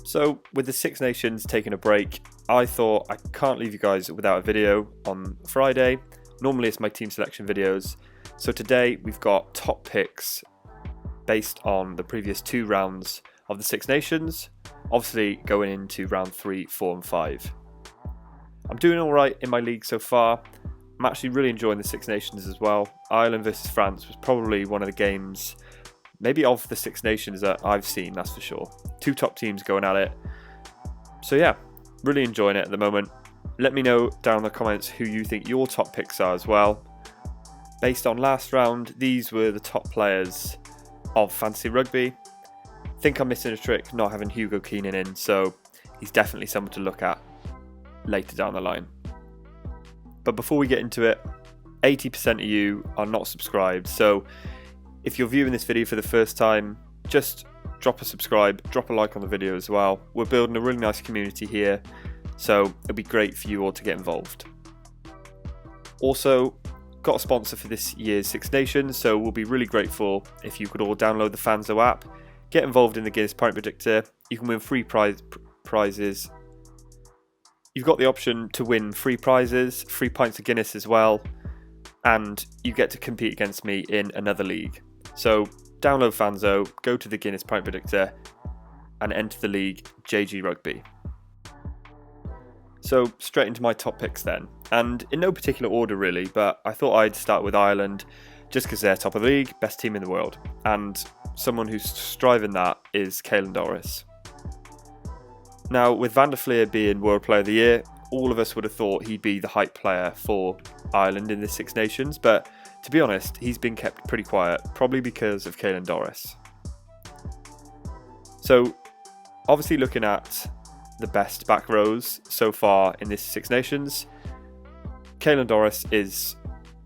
So with the Six Nations taking a break, I thought I can't leave you guys without a video on Friday. Normally it's my team selection videos. So today we've got top picks based on the previous 2 rounds of the Six Nations, obviously going into round 3, 4 and 5. I'm doing alright in my league so far. I'm actually really enjoying the Six Nations as well. Ireland versus France was probably one of the games, maybe of the Six Nations that I've seen, that's for sure. 2 top teams going at it. So yeah, really enjoying it at the moment. Let me know down in the comments who you think your top picks are as well. Based on last round, these were the top players of Fantasy Rugby. Think I'm missing a trick not having Hugo Keenan in, so he's definitely someone to look at later down the line. But before we get into it, 80% of you are not subscribed, so if you're viewing this video for the first time, just drop a subscribe, drop a like on the video as well. We're building a really nice community here, so it'll be great for you all to get involved. Also, got a sponsor for this year's Six Nations, so we'll be really grateful if you could all download the Fanzo app, get involved in the Guinness Pint Predictor. You can win free prizes. You've got the option to win free prizes, free pints of Guinness as well, and you get to compete against me in another league. So download Fanzo, go to the Guinness Pint Predictor and enter the league JG Rugby. So straight into my top picks then, and in no particular order really, but I thought I'd start with Ireland just because they're top of the league, best team in the world, and someone who's striving that is Caelan Doris. Now with Van der Fleer being World Player of the Year, all of us would have thought he'd be the hype player for Ireland in the Six Nations, but to be honest, he's been kept pretty quiet, probably because of Caelan Doris. So, obviously looking at the best back rows so far in this Six Nations, Caelan Doris is,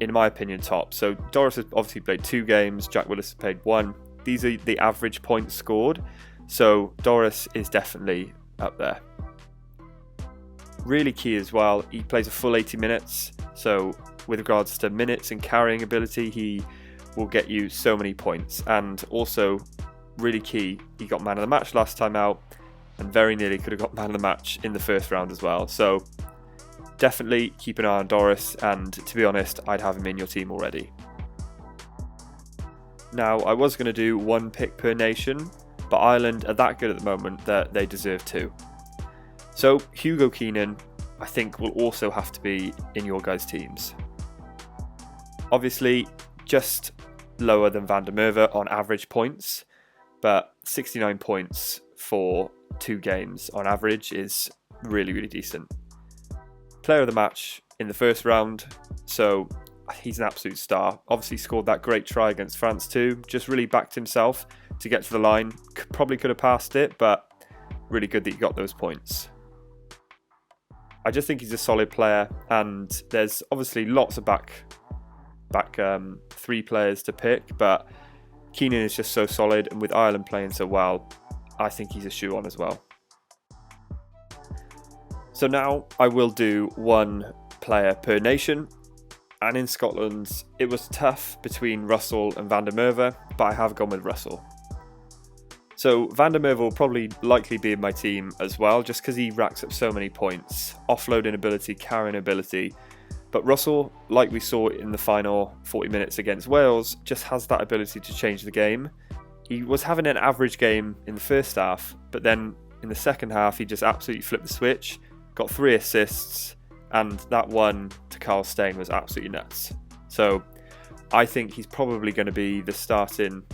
in my opinion, top. So Doris has obviously played 2 games, Jack Willis has played 1. These are the average points scored, so Doris is definitely up there. Really key as well, he plays a full 80 minutes, so with regards to minutes and carrying ability, he will get you so many points. And also, really key, he got man of the match last time out, and very nearly could have got man of the match in the first round as well. So definitely keep an eye on Doris, and to be honest, I'd have him in your team already. Now, I was going to do 1 pick per nation, but Ireland are that good at the moment that they deserve 2. So Hugo Keenan, I think, will also have to be in your guys' teams. Obviously, just lower than Van der Merwe on average points, but 69 points for 2 games on average is really, really decent. Player of the match in the first round, so he's an absolute star. Obviously scored that great try against France too, just really backed himself to get to the line. Probably could have passed it, but really good that he got those points. I just think he's a solid player, and there's obviously lots of back 3 players to pick, but Keenan is just so solid, and with Ireland playing so well, I think he's a shoe on as well. So now I will do 1 player per nation, and in Scotland it was tough between Russell and Van der Merwe, but I have gone with Russell. So Van der Merwe will probably likely be in my team as well, just because he racks up so many points, offloading ability, carrying ability. But Russell, like we saw in the final 40 minutes against Wales, just has that ability to change the game. He was having an average game in the first half, but then in the second half he just absolutely flipped the switch, got 3 assists, and that one to Carl Steyn was absolutely nuts. So I think he's probably going to be the starting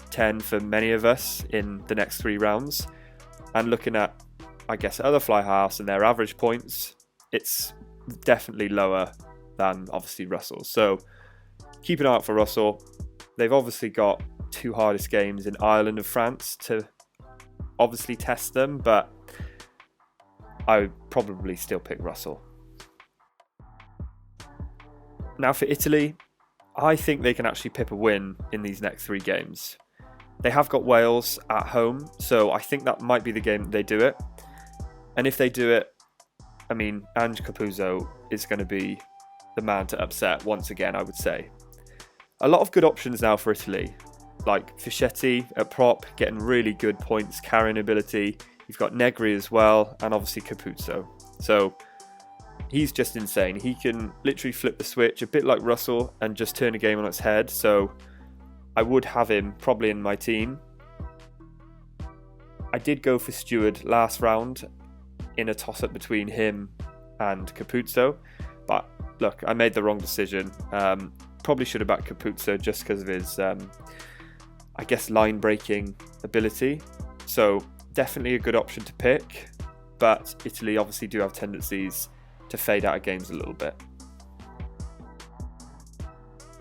10 for many of us in the next 3 rounds. And looking at, I guess, other fly halves and their average points, it's definitely lower than obviously Russell. So keep an eye out for Russell. They've obviously got 2 hardest games in Ireland and France to obviously test them, but I would probably still pick Russell. Now for Italy, I think they can actually pip a win in these next 3 games. They have got Wales at home, so I think that might be the game that they do it. And if they do it, I mean, Ange Capuzzo is going to be the man to upset once again, I would say. A lot of good options now for Italy, like Fischetti at prop, getting really good points, carrying ability. You've got Negri as well, and obviously Capuzzo. So he's just insane. He can literally flip the switch, a bit like Russell, and just turn a game on its head. So I would have him probably in my team. I did go for Stewart last round in a toss-up between him and Capuzzo, but look, I made the wrong decision. Probably should have backed Capuzzo just because of his, I guess, line-breaking ability. So definitely a good option to pick, but Italy obviously do have tendencies to fade out of games a little bit.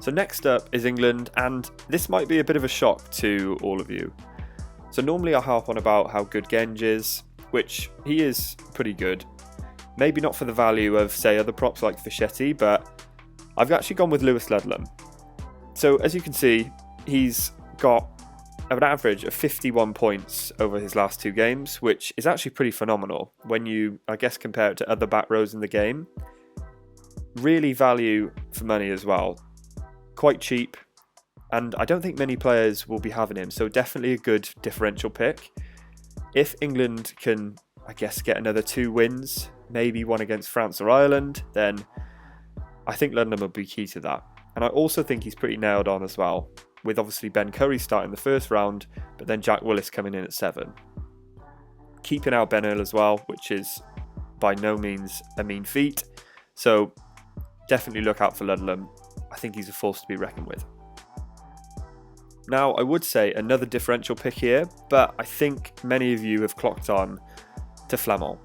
So next up is England, and this might be a bit of a shock to all of you. So normally I harp on about how good Genge is, which he is pretty good. Maybe not for the value of, say, other props like Fischetti, but I've actually gone with Lewis Ludlam. So as you can see, he's got an average of 51 points over his last 2 games, which is actually pretty phenomenal when you, I guess, compare it to other back rows in the game. Really value for money as well. Quite cheap, and I don't think many players will be having him, so definitely a good differential pick. If England can, I guess, get another 2 wins, maybe one against France or Ireland, then I think Ludlam will be key to that. And I also think he's pretty nailed on as well, with obviously Ben Curry starting the first round, but then Jack Willis coming in at 7. Keeping out Ben Earl as well, which is by no means a mean feat, so definitely look out for Ludlam. I think he's a force to be reckoned with. Now, I would say another differential pick here, but I think many of you have clocked on to Flamand.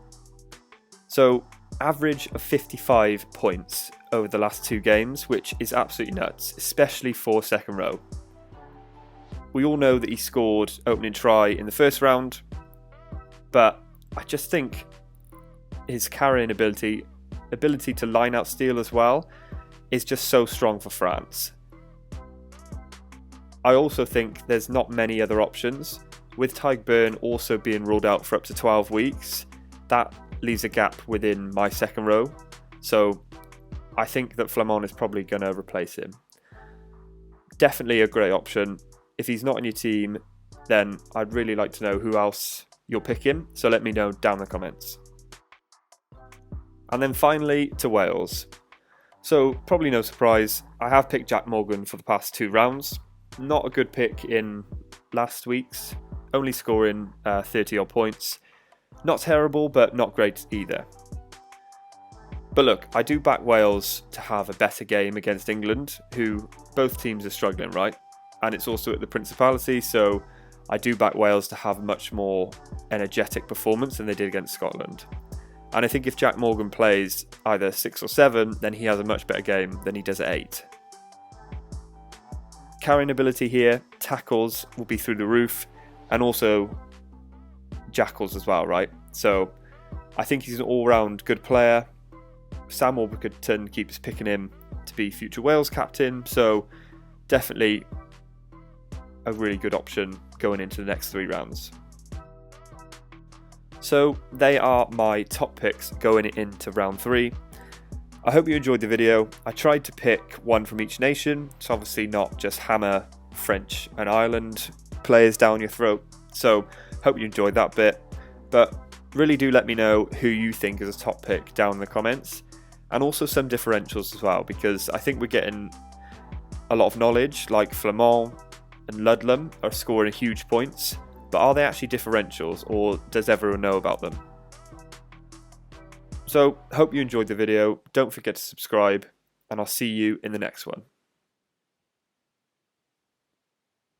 So, average of 55 points over the last 2 games, which is absolutely nuts, especially for second row. We all know that he scored opening try in the first round, but I just think his carrying ability to line out steal as well, is just so strong for France. I also think there's not many other options. With Tyke Byrne also being ruled out for up to 12 weeks, that leaves a gap within my second row. So I think that Flamand is probably going to replace him. Definitely a great option. If he's not in your team, then I'd really like to know who else you're picking. So let me know down in the comments. And then finally to Wales. So probably no surprise, I have picked Jack Morgan for the past 2 rounds. Not a good pick in last week's, only scoring 30 odd points. Not terrible, but not great either. But look, I do back Wales to have a better game against England, who both teams are struggling, right? And it's also at the Principality, so I do back Wales to have a much more energetic performance than they did against Scotland. And I think if Jack Morgan plays either 6 or 7, then he has a much better game than he does at 8. Carrying ability here, tackles will be through the roof, and also jackals as well, right? So I think he's an all-round good player. Sam Warburton keeps picking him to be future Wales captain, so definitely a really good option going into the next 3 rounds. So they are my top picks going into round 3. I hope you enjoyed the video. I tried to pick one from each nation, so obviously not just hammer French and Ireland players down your throat. So hope you enjoyed that bit, but really do let me know who you think is a top pick down in the comments, and also some differentials as well, because I think we're getting a lot of knowledge, like Flamand and Ludlam are scoring huge points, but are they actually differentials, or does everyone know about them? So, hope you enjoyed the video. Don't forget to subscribe, and I'll see you in the next one.